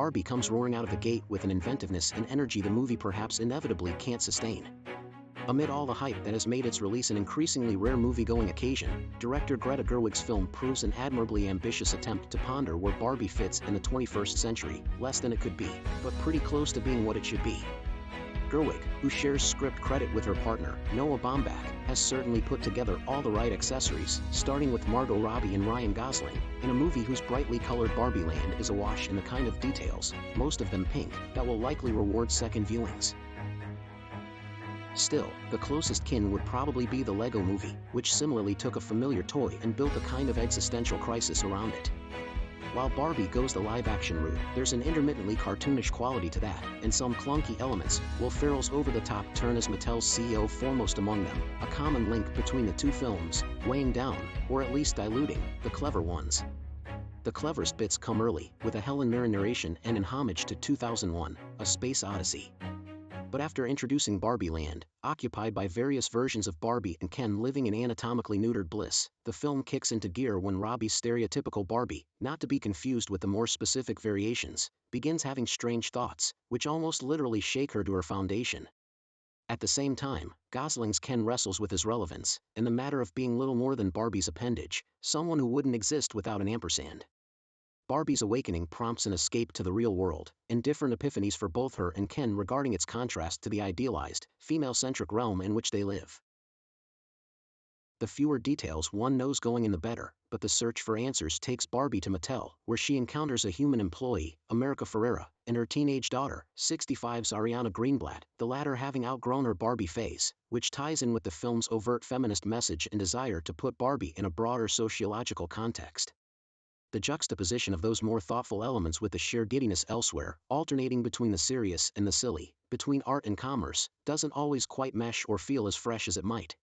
Barbie comes roaring out of the gate with an inventiveness and energy the movie perhaps inevitably can't sustain. Amid all the hype that has made its release an increasingly rare movie-going occasion, director Greta Gerwig's film proves an admirably ambitious attempt to ponder where Barbie fits in the 21st century, less than it could be, but pretty close to being what it should be. Gerwig, who shares script credit with her partner, Noah Baumbach, has certainly put together all the right accessories, starting with Margot Robbie and Ryan Gosling, in a movie whose brightly colored Barbie land is awash in the kind of details, most of them pink, that will likely reward second viewings. Still, the closest kin would probably be the Lego Movie, which similarly took a familiar toy and built a kind of existential crisis around it. While Barbie goes the live-action route, there's an intermittently cartoonish quality to that, and some clunky elements, Will Ferrell's over-the-top turn as Mattel's CEO foremost among them, a common link between the two films, weighing down, or at least diluting, the clever ones. The cleverest bits come early, with a Helen Mirren narration and in homage to 2001, A Space Odyssey. But after introducing Barbie Land, occupied by various versions of Barbie and Ken living in anatomically neutered bliss, the film kicks into gear when Robbie's stereotypical Barbie, not to be confused with the more specific variations, begins having strange thoughts, which almost literally shake her to her foundation. At the same time, Gosling's Ken wrestles with his relevance, in the matter of being little more than Barbie's appendage, someone who wouldn't exist without an ampersand. Barbie's awakening prompts an escape to the real world, and different epiphanies for both her and Ken regarding its contrast to the idealized, female-centric realm in which they live. The fewer details one knows going in the better, but the search for answers takes Barbie to Mattel, where she encounters a human employee, America Ferrera, and her teenage daughter, 65's Ariana Greenblatt, the latter having outgrown her Barbie phase, which ties in with the film's overt feminist message and desire to put Barbie in a broader sociological context. The juxtaposition of those more thoughtful elements with the sheer giddiness elsewhere, alternating between the serious and the silly, between art and commerce, doesn't always quite mesh or feel as fresh as it might.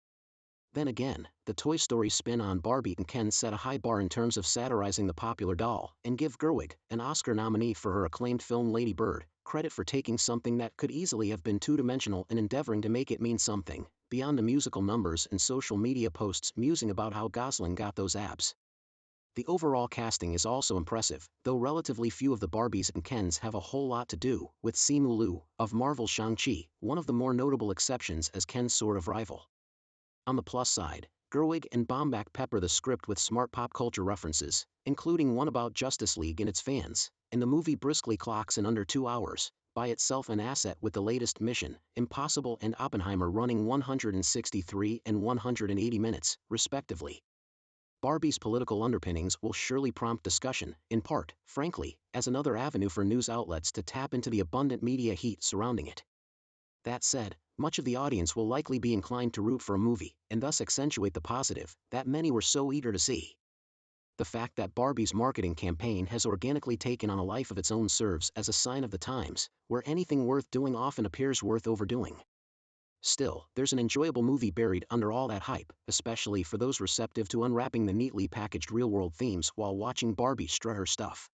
Then again, the Toy Story spin on Barbie and Ken set a high bar in terms of satirizing the popular doll, and give Gerwig, an Oscar nominee for her acclaimed film Lady Bird, credit for taking something that could easily have been two-dimensional and endeavoring to make it mean something, beyond the musical numbers and social media posts musing about how Gosling got those abs. The overall casting is also impressive, though relatively few of the Barbies and Kens have a whole lot to do, with Simu Liu, of Marvel's Shang-Chi, one of the more notable exceptions as Ken's sort of rival. On the plus side, Gerwig and Baumbach pepper the script with smart pop culture references, including one about Justice League and its fans, and the movie briskly clocks in under 2 hours, by itself an asset with the latest Mission Impossible and Oppenheimer running 163 and 180 minutes, respectively. Barbie's political underpinnings will surely prompt discussion, in part, frankly, as another avenue for news outlets to tap into the abundant media heat surrounding it. That said, much of the audience will likely be inclined to root for a movie, and thus accentuate the positive, that many were so eager to see. The fact that Barbie's marketing campaign has organically taken on a life of its own serves as a sign of the times, where anything worth doing often appears worth overdoing. Still, there's an enjoyable movie buried under all that hype, especially for those receptive to unwrapping the neatly packaged real-world themes while watching Barbie strut her stuff.